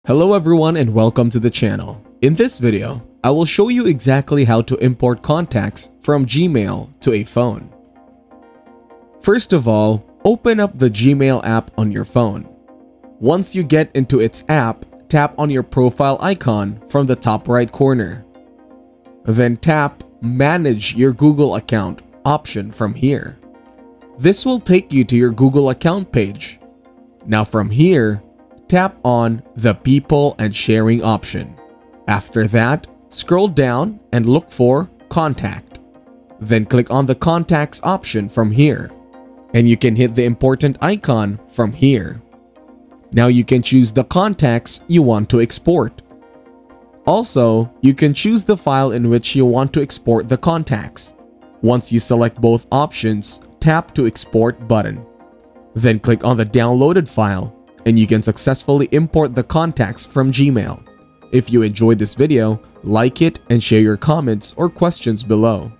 Hello everyone and welcome to the channel. In this video, I will show you exactly how to import contacts from Gmail to a phone. First of all, open up the Gmail app on your phone. Once you get into its app, tap on your profile icon from the top right corner. Then tap Manage your Google account option from here. This will take you to your Google account page. Now from here, tap on the People and Sharing option. After that, scroll down and look for Contact. Then click on the Contacts option from here. And you can hit the important icon from here. Now you can choose the contacts you want to export. Also, you can choose the file in which you want to export the contacts. Once you select both options, tap to Export button. Then click on the downloaded file and you can successfully import the contacts from Gmail. If you enjoyed this video, like it and share your comments or questions below.